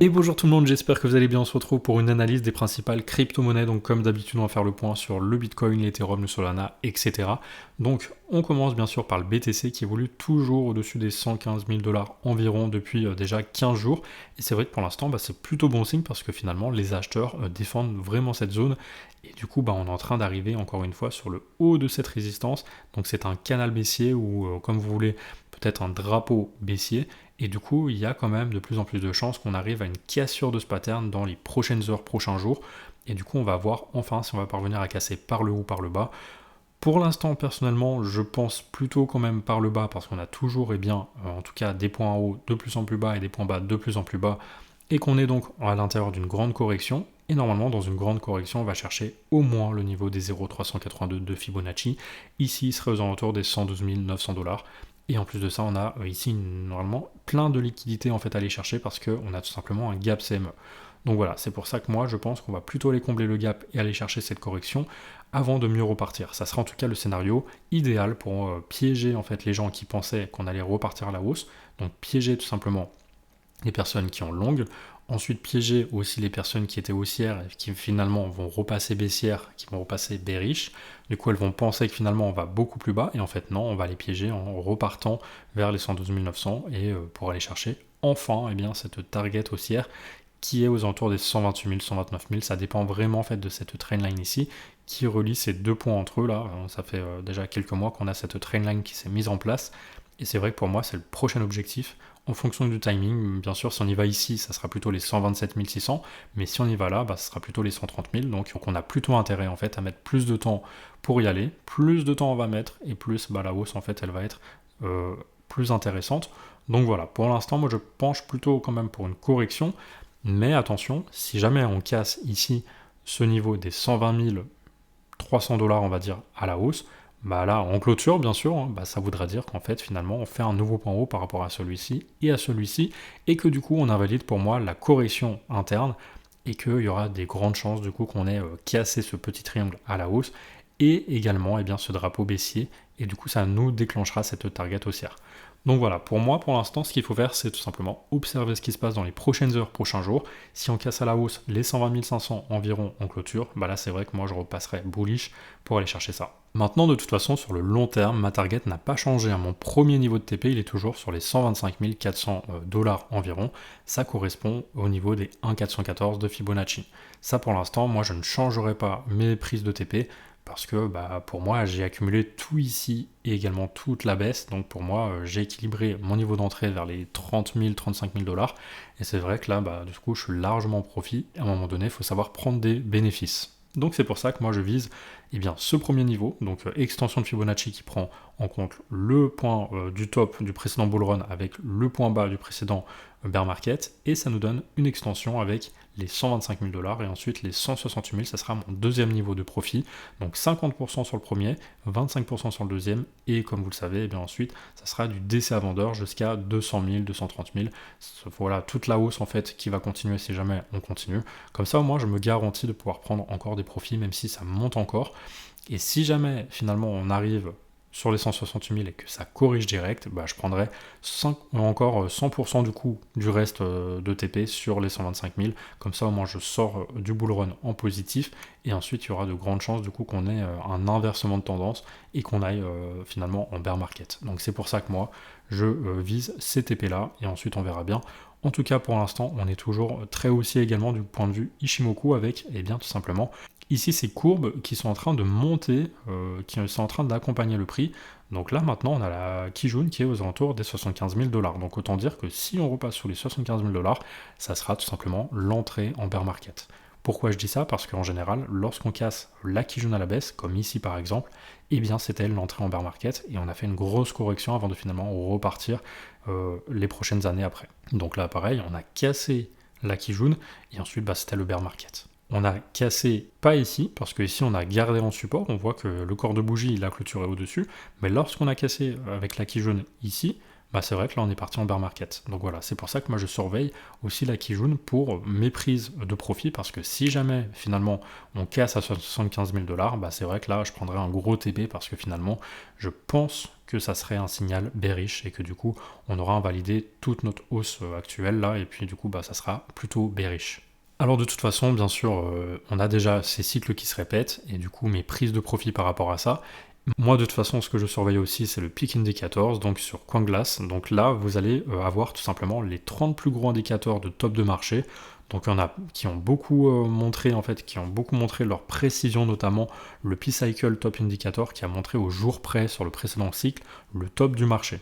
Et bonjour tout le monde, j'espère que vous allez bien. On se retrouve pour une analyse des principales crypto-monnaies. Donc comme d'habitude, on va faire le point sur le Bitcoin, l'Ethereum, le Solana, etc. Donc on commence bien sûr par le BTC qui évolue toujours au-dessus des 115 000 dollars environ depuis déjà 15 jours. Et c'est vrai que pour l'instant, c'est plutôt bon signe parce que finalement, les acheteurs défendent vraiment cette zone. Et du coup, on est en train d'arriver encore une fois sur le haut de cette résistance. Donc c'est un canal baissier ou comme vous voulez, peut-être un drapeau baissier. Et du coup, il y a quand même de plus en plus de chances qu'on arrive à une cassure de ce pattern dans les prochaines heures, prochains jours. Et du coup, on va voir enfin si on va parvenir à casser par le haut ou par le bas. Pour l'instant, personnellement, je pense plutôt quand même par le bas parce qu'on a toujours, en tout cas, des points hauts de plus en plus bas et des points bas de plus en plus bas. Et qu'on est donc à l'intérieur d'une grande correction. Et normalement, dans une grande correction, on va chercher au moins le niveau des 0,382 de Fibonacci. Ici, il serait aux alentours des 112 900 dollars. Et en plus de ça, on a ici normalement plein de liquidités en fait à aller chercher parce qu'on a tout simplement un gap CME. Donc voilà, c'est pour ça que moi je pense qu'on va plutôt aller combler le gap et aller chercher cette correction avant de mieux repartir. Ça sera en tout cas le scénario idéal pour piéger en fait les gens qui pensaient qu'on allait repartir à la hausse. Donc piéger tout simplement les personnes qui ont longue, ensuite piéger aussi les personnes qui étaient haussières et qui finalement vont repasser baissières, qui vont repasser bearish. Du coup, elles vont penser que finalement on va beaucoup plus bas et en fait non, on va les piéger en repartant vers les 112 900 et pour aller chercher enfin cette target haussière qui est aux alentours des 128 000, 129 000. Ça dépend vraiment en fait de cette trendline ici qui relie ces deux points entre eux là. Ça fait déjà quelques mois qu'on a cette trendline qui s'est mise en place et c'est vrai que pour moi c'est le prochain objectif en fonction du timing. Bien sûr, si on y va ici, ça sera plutôt les 127 600, mais si on y va là, ce sera plutôt les 130 000. Donc on a plutôt intérêt en fait à mettre plus de temps pour y aller. Plus de temps on va mettre et plus la hausse en fait elle va être plus intéressante. Donc voilà, pour l'instant moi je penche plutôt quand même pour une correction, mais attention, si jamais on casse ici ce niveau des 120 300 dollars on va dire à la hausse, là, en clôture, bien sûr, ça voudra dire qu'en fait, finalement, on fait un nouveau point haut par rapport à celui-ci, et que du coup, on invalide pour moi la correction interne, et qu'il y aura des grandes chances du coup qu'on ait cassé ce petit triangle à la hausse, et également ce drapeau baissier, et du coup, ça nous déclenchera cette target haussière. Donc voilà, pour moi, pour l'instant, ce qu'il faut faire, c'est tout simplement observer ce qui se passe dans les prochaines heures, prochains jours. Si on casse à la hausse les 120 500 environ en clôture, là, c'est vrai que moi, je repasserai bullish pour aller chercher ça. Maintenant, de toute façon, sur le long terme, ma target n'a pas changé. Mon premier niveau de TP, il est toujours sur les 125 400 dollars environ. Ça correspond au niveau des 1,414 de Fibonacci. Ça, pour l'instant, moi, je ne changerai pas mes prises de TP parce que pour moi, j'ai accumulé tout ici et également toute la baisse. Donc pour moi, j'ai équilibré mon niveau d'entrée vers les 30 000, 35 000 dollars. Et c'est vrai que là, du coup, je suis largement en profit. Et à un moment donné, il faut savoir prendre des bénéfices. Donc c'est pour ça que moi je vise ce premier niveau, donc extension de Fibonacci qui prend en compte le point du top du précédent bull run avec le point bas du précédent bear market, et ça nous donne une extension avec les 125 000 dollars et ensuite les 168 000, ça sera mon deuxième niveau de profit, donc 50% sur le premier, 25% sur le deuxième, et comme vous le savez, ensuite ça sera du DCA vendeur jusqu'à 200 000, 230 000, voilà toute la hausse en fait qui va continuer si jamais on continue, comme ça au moins je me garantis de pouvoir prendre encore des profits même si ça monte encore, et si jamais finalement on arrive sur les 168 000 et que ça corrige direct, je prendrai encore 100% du coup du reste de TP sur les 125 000. Comme ça, au moins, je sors du bull run en positif. Et ensuite, il y aura de grandes chances du coup qu'on ait un inversement de tendance et qu'on aille finalement en bear market. Donc c'est pour ça que moi, je vise ces TP là. Et ensuite, on verra bien. En tout cas, pour l'instant, on est toujours très haussier également du point de vue Ishimoku avec, tout simplement, ici ces courbes qui sont en train de monter, qui sont en train d'accompagner le prix. Donc là, maintenant, on a la Kijun qui est aux alentours des 75 000 dollars. Donc autant dire que si on repasse sur les 75 000 dollars, ça sera tout simplement l'entrée en bear market. Pourquoi je dis ça? Parce qu'en général, lorsqu'on casse la Kijun à la baisse, comme ici par exemple, c'était l'entrée en bear market et on a fait une grosse correction avant de finalement repartir les prochaines années après. Donc là, pareil, on a cassé la Kijun et ensuite, c'était le bear market. On a cassé, pas ici, parce que ici on a gardé en support, on voit que le corps de bougie, il a clôturé au-dessus, mais lorsqu'on a cassé avec la Kijun ici, bah c'est vrai que là on est parti en bear market. Donc voilà, c'est pour ça que moi je surveille aussi la Kijun pour mes prises de profit, parce que si jamais finalement on casse à 75 000 $, bah c'est vrai que là je prendrais un gros TP, parce que finalement je pense que ça serait un signal bearish et que du coup on aura invalidé toute notre hausse actuelle là, et puis du coup bah ça sera plutôt bearish. Alors de toute façon, bien sûr, on a déjà ces cycles qui se répètent, et du coup mes prises de profit par rapport à ça. Moi de toute façon, ce que je surveille aussi, c'est le Peak Indicators, donc sur CoinGlass. Donc là, vous allez avoir tout simplement les 30 plus gros indicateurs de top de marché. Donc il y en a qui ont beaucoup montré, en fait, qui ont beaucoup montré leur précision, notamment le P-Cycle Top Indicator qui a montré au jour près sur le précédent cycle le top du marché.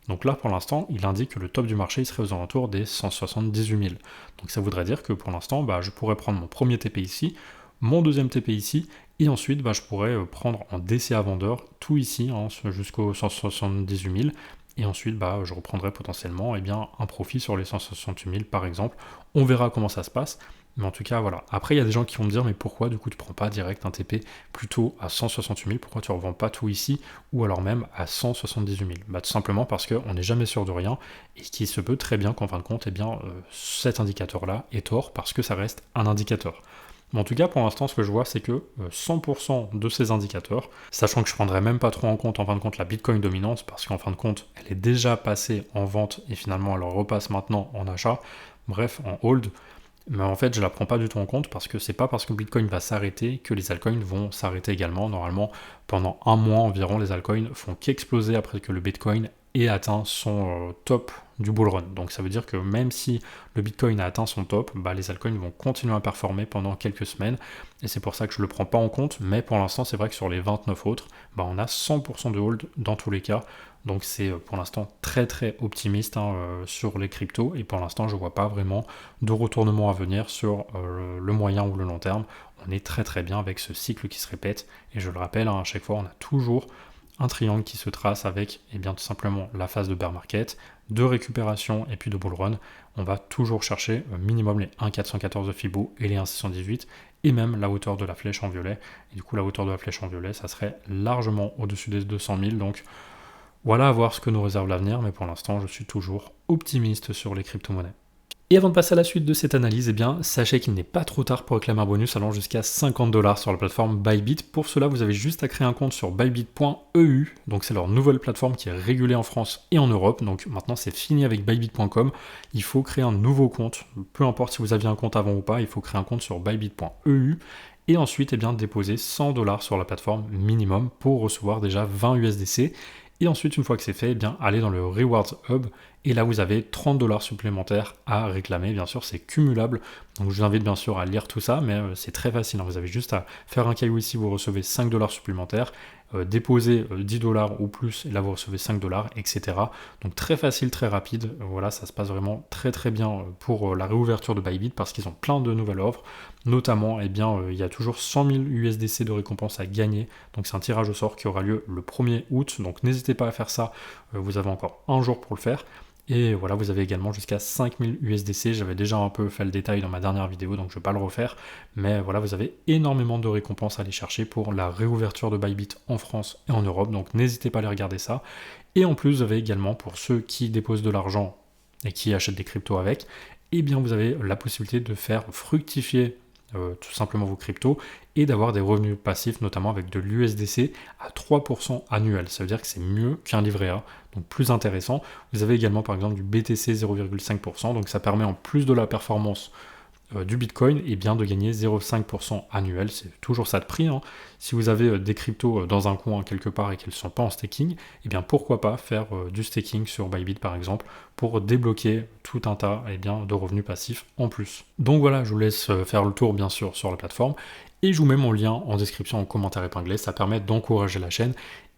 Donc là, pour l'instant, il indique que le top du marché il serait aux alentours des 178 000. Donc ça voudrait dire que pour l'instant, bah, je pourrais prendre mon premier TP ici, mon deuxième TP ici, et ensuite bah, je pourrais prendre en DCA vendeur tout ici hein, jusqu'aux 178 000. Et ensuite, bah, je reprendrai potentiellement un profit sur les 168 000 par exemple. On verra comment ça se passe. Mais en tout cas, voilà. Après, il y a des gens qui vont me dire, mais pourquoi du coup tu prends pas direct un TP plutôt à 168 000? Pourquoi tu ne revends pas tout ici? Ou alors même à 178 000? Bah, tout simplement parce qu'on n'est jamais sûr de rien, et qu'il se peut très bien qu'en fin de compte, cet indicateur-là est tort, parce que ça reste un indicateur. Mais en tout cas, pour l'instant, ce que je vois, c'est que 100% de ces indicateurs, sachant que je ne prendrais même pas trop en compte, en fin de compte, la Bitcoin dominante, parce qu'en fin de compte, elle est déjà passée en vente, et finalement, elle repasse maintenant en achat, bref, en hold. Mais en fait, je la prends pas du tout en compte, parce que c'est pas parce que Bitcoin va s'arrêter que les altcoins vont s'arrêter également. Normalement, pendant un mois environ, les altcoins font qu'exploser après que le Bitcoin ait atteint son top du bull run. Donc ça veut dire que même si le Bitcoin a atteint son top, bah, les altcoins vont continuer à performer pendant quelques semaines. Et c'est pour ça que je le prends pas en compte. Mais pour l'instant, c'est vrai que sur les 29 autres, bah, on a 100% de hold dans tous les cas. Donc c'est pour l'instant très très optimiste sur les cryptos, et pour l'instant je vois pas vraiment de retournement à venir sur le moyen ou le long terme. On est très très bien avec ce cycle qui se répète, et je le rappelle, à chaque fois on a toujours un triangle qui se trace avec tout simplement la phase de bear market, de récupération et puis de bull run. On va toujours chercher minimum les 1,414 de Fibo et les 1,618, et même la hauteur de la flèche en violet. Et du coup la hauteur de la flèche en violet, ça serait largement au-dessus des 200 000, donc voilà à voir ce que nous réserve l'avenir, mais pour l'instant, je suis toujours optimiste sur les crypto-monnaies. Et avant de passer à la suite de cette analyse, sachez qu'il n'est pas trop tard pour réclamer un bonus allant jusqu'à 50 $ sur la plateforme Bybit. Pour cela, vous avez juste à créer un compte sur bybit.eu. Donc c'est leur nouvelle plateforme qui est régulée en France et en Europe. Donc maintenant, c'est fini avec bybit.com. Il faut créer un nouveau compte. Peu importe si vous aviez un compte avant ou pas, il faut créer un compte sur bybit.eu. Et ensuite, déposer 100 $ sur la plateforme minimum pour recevoir déjà 20 USDC. Et ensuite, une fois que c'est fait, allez dans le Rewards Hub, et là vous avez 30 $ supplémentaires à réclamer. Bien sûr, c'est cumulable, donc je vous invite bien sûr à lire tout ça, mais c'est très facile. Vous avez juste à faire un KYC, vous recevez 5 $ supplémentaires, déposer 10 $ ou plus, et là vous recevez 5 $, etc. Donc très facile, très rapide. Voilà, ça se passe vraiment très très bien pour la réouverture de Bybit, parce qu'ils ont plein de nouvelles offres. Notamment, il y a toujours 100 000 USDC de récompense à gagner. Donc c'est un tirage au sort qui aura lieu le 1er août. Donc n'hésitez pas à faire ça. Vous avez encore un jour pour le faire. Et voilà, vous avez également jusqu'à 5000 USDC. J'avais déjà un peu fait le détail dans ma dernière vidéo, donc je ne vais pas le refaire. Mais voilà, vous avez énormément de récompenses à aller chercher pour la réouverture de Bybit en France et en Europe. Donc n'hésitez pas à aller regarder ça. Et en plus, vous avez également, pour ceux qui déposent de l'argent et qui achètent des cryptos avec, vous avez la possibilité de faire fructifier tout simplement vos cryptos, et d'avoir des revenus passifs, notamment avec de l'USDC à 3% annuel. Ça veut dire que c'est mieux qu'un livret A, donc plus intéressant. Vous avez également par exemple du BTC 0,5%, donc ça permet, en plus de la performance du Bitcoin, de gagner 0,5% annuel. C'est toujours ça de prix. Si vous avez des cryptos dans un coin quelque part et qu'elles ne sont pas en staking, pourquoi pas faire du staking sur Bybit par exemple, pour débloquer tout un tas de revenus passifs en plus. Donc voilà, je vous laisse faire le tour bien sûr sur la plateforme, et je vous mets mon lien en description, en commentaire épinglé. Ça permet d'encourager la chaîne,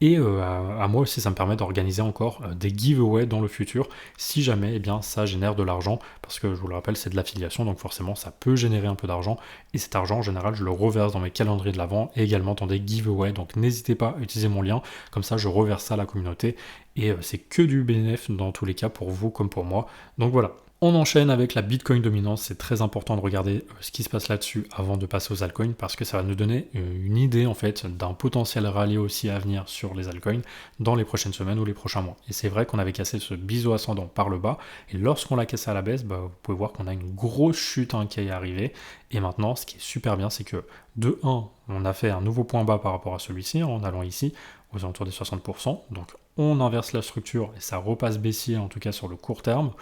et à moi aussi ça me permet d'organiser encore des giveaways dans le futur, si jamais ça génère de l'argent, parce que je vous le rappelle, c'est de l'affiliation, donc forcément ça peut générer un peu d'argent, et cet argent en général je le reverse dans mes calendriers de l'Avent, et également dans des giveaways. Donc n'hésitez pas à utiliser mon lien, comme ça je reverse ça à la communauté, et c'est que du bénéfice dans tous les cas, pour vous comme pour moi. Donc voilà. On enchaîne avec la Bitcoin dominance, c'est très important de regarder ce qui se passe là-dessus avant de passer aux altcoins parce que ça va nous donner une idée en fait d'un potentiel rallye aussi à venir sur les altcoins dans les prochaines semaines ou les prochains mois. Et c'est vrai qu'on avait cassé ce biseau ascendant par le bas et lorsqu'on l'a cassé à la baisse, vous pouvez voir qu'on a une grosse chute qui est arrivée. Et maintenant, ce qui est super bien, c'est que de 1, on a fait un nouveau point bas par rapport à celui-ci en allant ici aux alentours des 60%. Donc on inverse la structure et ça repasse baissier en tout cas sur le court terme.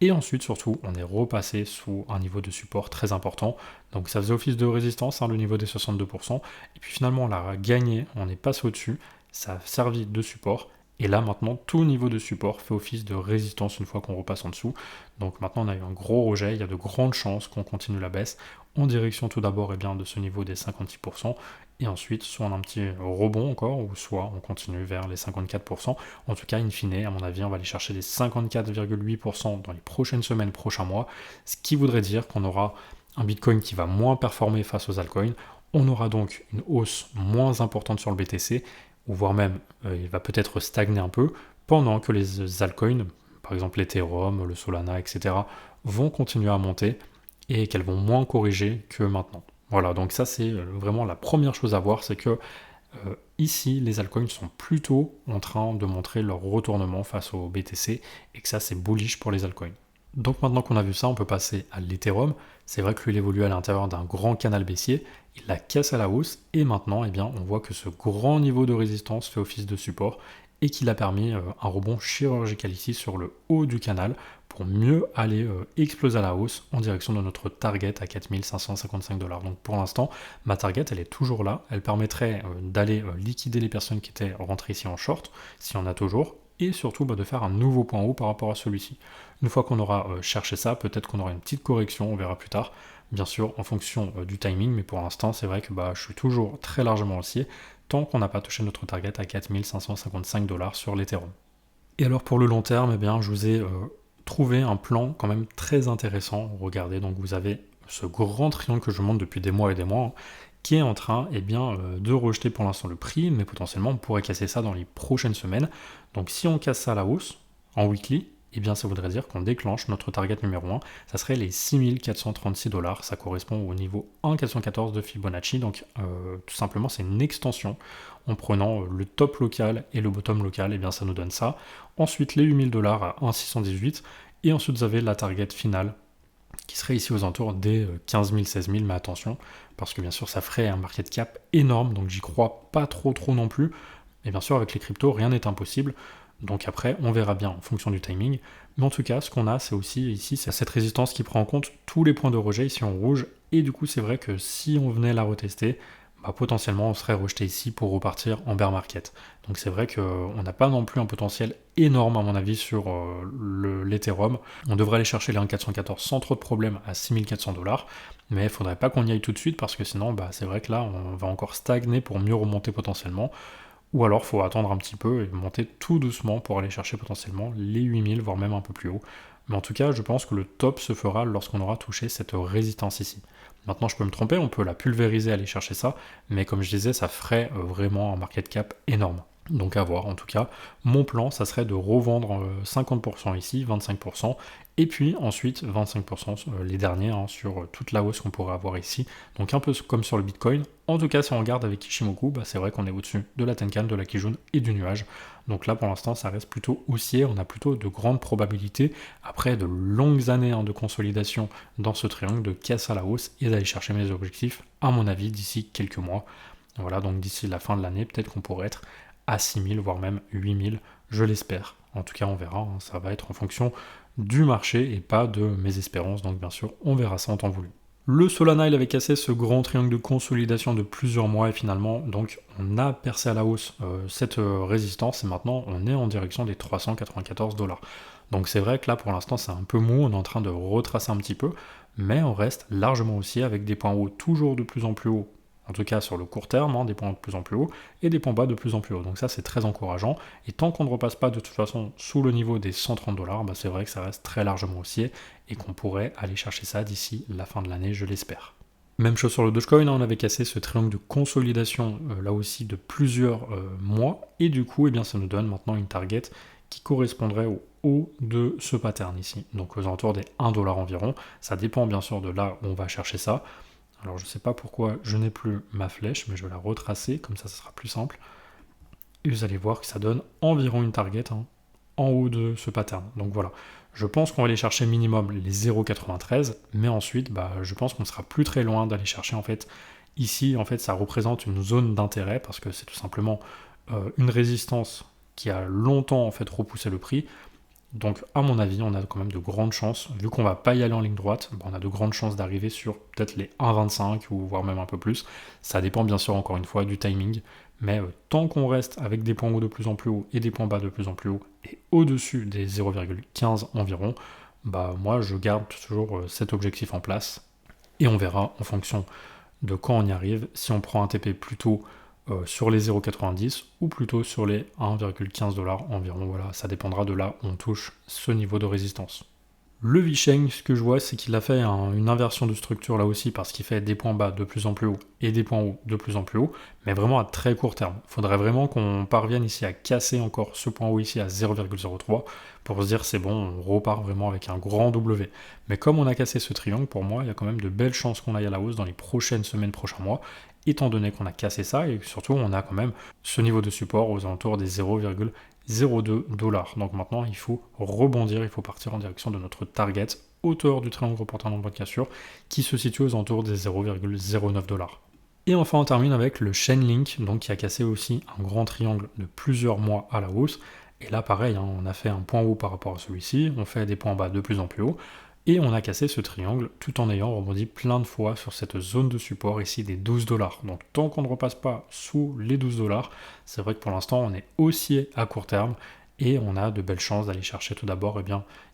Et ensuite, surtout, on est repassé sous un niveau de support très important. Donc ça faisait office de résistance, le niveau des 62%. Et puis finalement, on l'a gagné, on est passé au-dessus, ça a servi de support. Et là, maintenant, tout niveau de support fait office de résistance une fois qu'on repasse en dessous. Donc maintenant, on a eu un gros rejet, il y a de grandes chances qu'on continue la baisse en direction tout d'abord de ce niveau des 56%. Et ensuite, soit on a un petit rebond encore, ou soit on continue vers les 54%. En tout cas, in fine, à mon avis, on va aller chercher les 54,8% dans les prochaines semaines, prochains mois, ce qui voudrait dire qu'on aura un Bitcoin qui va moins performer face aux altcoins. On aura donc une hausse moins importante sur le BTC, ou voire même, il va peut-être stagner un peu, pendant que les altcoins, par exemple l'Ethereum, le Solana, etc., vont continuer à monter et qu'elles vont moins corriger que maintenant. Voilà, donc ça c'est vraiment la première chose à voir, c'est que ici les altcoins sont plutôt en train de montrer leur retournement face au BTC et que ça c'est bullish pour les altcoins. Donc maintenant qu'on a vu ça, on peut passer à l'Ethereum. C'est vrai que lui il évolue à l'intérieur d'un grand canal baissier, il la casse à la hausse et maintenant on voit que ce grand niveau de résistance fait office de support et qu'il a permis un rebond chirurgical ici sur le haut du canal pour mieux aller exploser à la hausse en direction de notre target à 4555 $. Donc pour l'instant, ma target elle est toujours là, elle permettrait d'aller liquider les personnes qui étaient rentrées ici en short, si on a toujours, et surtout de faire un nouveau point haut par rapport à celui-ci. Une fois qu'on aura cherché ça, peut-être qu'on aura une petite correction, on verra plus tard, bien sûr en fonction du timing, mais pour l'instant c'est vrai que je suis toujours très largement haussier, tant qu'on n'a pas touché notre target à 4555 $ sur l'Ethereum. Et alors pour le long terme, je vous ai trouvé un plan quand même très intéressant. Regardez, donc vous avez ce grand triangle que je montre depuis des mois et des mois, qui est en train de rejeter pour l'instant le prix, mais potentiellement on pourrait casser ça dans les prochaines semaines. Donc si on casse ça à la hausse, en weekly, ça voudrait dire qu'on déclenche notre target numéro 1, ça serait les 6436 $, ça correspond au niveau 1,414 de Fibonacci, donc tout simplement c'est une extension, en prenant le top local et le bottom local, ça nous donne ça. Ensuite les 8000 $ à 1,618, et ensuite vous avez la target finale, qui serait ici aux alentours des 15 000, 16 000, mais attention, parce que bien sûr ça ferait un market cap énorme, donc j'y crois pas trop non plus, et bien sûr avec les cryptos rien n'est impossible, donc après on verra bien en fonction du timing, mais en tout cas ce qu'on a c'est aussi ici c'est cette résistance qui prend en compte tous les points de rejet ici en rouge, et du coup c'est vrai que si on venait la retester, potentiellement on serait rejeté ici pour repartir en bear market. Donc c'est vrai qu'on n'a pas non plus un potentiel énorme à mon avis sur l'Ethereum. On devrait aller chercher les 1,414 sans trop de problèmes à 6400 $, mais il ne faudrait pas qu'on y aille tout de suite parce que sinon c'est vrai que là on va encore stagner pour mieux remonter potentiellement. Ou alors il faut attendre un petit peu et monter tout doucement pour aller chercher potentiellement les 8000, voire même un peu plus haut. Mais en tout cas, je pense que le top se fera lorsqu'on aura touché cette résistance ici. Maintenant, je peux me tromper, on peut la pulvériser, aller chercher ça, mais comme je disais, ça ferait vraiment un market cap énorme. Donc à voir, en tout cas, mon plan, ça serait de revendre 50% ici, 25%, et puis ensuite 25% les derniers sur toute la hausse qu'on pourrait avoir ici. Donc un peu comme sur le Bitcoin. En tout cas, si on regarde avec Ishimoku, c'est vrai qu'on est au-dessus de la Tenkan, de la Kijun et du nuage. Donc là, pour l'instant, ça reste plutôt haussier. On a plutôt de grandes probabilités, après de longues années de consolidation dans ce triangle, de casse à la hausse et d'aller chercher mes objectifs, à mon avis, d'ici quelques mois. Voilà, donc d'ici la fin de l'année, peut-être qu'on pourrait être à 6000, voire même 8000, je l'espère. En tout cas, on verra, ça va être en fonction du marché et pas de mes espérances, donc bien sûr, on verra ça en temps voulu. Le Solana, il avait cassé ce grand triangle de consolidation de plusieurs mois et finalement, donc, on a percé à la hausse cette résistance et maintenant, on est en direction des 394 $. Donc c'est vrai que là, pour l'instant, c'est un peu mou, on est en train de retracer un petit peu, mais on reste largement haussier avec des points hauts toujours de plus en plus hauts. En tout cas sur le court terme, des points de plus en plus hauts, et des points bas de plus en plus hauts. Donc ça c'est très encourageant. Et tant qu'on ne repasse pas de toute façon sous le niveau des 130 $, c'est vrai que ça reste très largement haussier, et qu'on pourrait aller chercher ça d'ici la fin de l'année, je l'espère. Même chose sur le Dogecoin, on avait cassé ce triangle de consolidation là aussi de plusieurs mois, et du coup ça nous donne maintenant une target qui correspondrait au haut de ce pattern ici, donc aux alentours des 1$ environ. Ça dépend bien sûr de là où on va chercher ça. Alors je ne sais pas pourquoi je n'ai plus ma flèche, mais je vais la retracer, comme ça sera plus simple. Et vous allez voir que ça donne environ une target en haut de ce pattern. Donc voilà, je pense qu'on va aller chercher minimum les 0,93, mais ensuite, je pense qu'on ne sera plus très loin d'aller chercher en fait. Ici, en fait, ça représente une zone d'intérêt parce que c'est tout simplement une résistance qui a longtemps en fait repoussé le prix. Donc à mon avis, on a quand même de grandes chances, vu qu'on va pas y aller en ligne droite, on a de grandes chances d'arriver sur peut-être les 1,25 ou voire même un peu plus. Ça dépend bien sûr encore une fois du timing, mais tant qu'on reste avec des points hauts de plus en plus haut et des points bas de plus en plus haut et au-dessus des 0,15 environ, moi je garde toujours cet objectif en place et on verra en fonction de quand on y arrive, si on prend un TP plutôt sur les 0,90 ou plutôt sur les 1,15$ environ. Voilà, ça dépendra de là où on touche ce niveau de résistance. Le V-Chain, ce que je vois, c'est qu'il a fait une inversion de structure là aussi parce qu'il fait des points bas de plus en plus haut et des points hauts de plus en plus haut, mais vraiment à très court terme. Il faudrait vraiment qu'on parvienne ici à casser encore ce point haut ici à 0,03 pour se dire c'est bon, on repart vraiment avec un grand W. Mais comme on a cassé ce triangle, pour moi, il y a quand même de belles chances qu'on aille à la hausse dans les prochaines semaines, prochains mois, étant donné qu'on a cassé ça et surtout on a quand même ce niveau de support aux alentours des 0,02$. Donc maintenant il faut rebondir, il faut partir en direction de notre target, hauteur du triangle reportant nombre de cassures, qui se situe aux alentours des 0,09$. Et enfin on termine avec le Chainlink, donc qui a cassé aussi un grand triangle de plusieurs mois à la hausse. Et là pareil, on a fait un point haut par rapport à celui-ci, on fait des points bas de plus en plus haut, et on a cassé ce triangle tout en ayant rebondi plein de fois sur cette zone de support ici des 12$. Donc tant qu'on ne repasse pas sous les 12$, c'est vrai que pour l'instant on est haussier à court terme et on a de belles chances d'aller chercher tout d'abord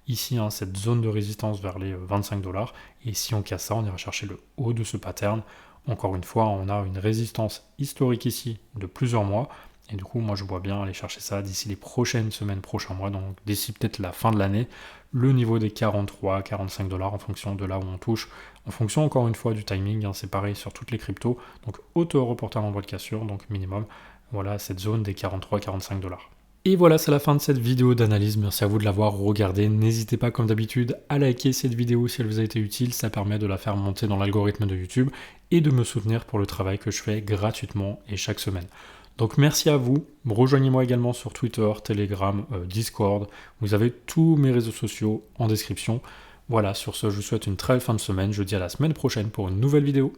ici cette zone de résistance vers les 25$. Et si on casse ça, on ira chercher le haut de ce pattern. Encore une fois, on a une résistance historique ici de plusieurs mois. Et du coup, moi, je vois bien aller chercher ça d'ici les prochaines semaines, prochains mois, donc d'ici peut-être la fin de l'année, le niveau des 43, 45$ en fonction de là où on touche, en fonction encore une fois du timing, c'est pareil sur toutes les cryptos, donc hauteur reportée à l'endroit de cassure, donc minimum, voilà cette zone des 43, 45$. Et voilà, c'est la fin de cette vidéo d'analyse, merci à vous de l'avoir regardée, n'hésitez pas comme d'habitude à liker cette vidéo si elle vous a été utile, ça permet de la faire monter dans l'algorithme de YouTube et de me soutenir pour le travail que je fais gratuitement et chaque semaine. Donc merci à vous, rejoignez-moi également sur Twitter, Telegram, Discord, vous avez tous mes réseaux sociaux en description. Voilà, sur ce, je vous souhaite une très belle fin de semaine, je vous dis à la semaine prochaine pour une nouvelle vidéo.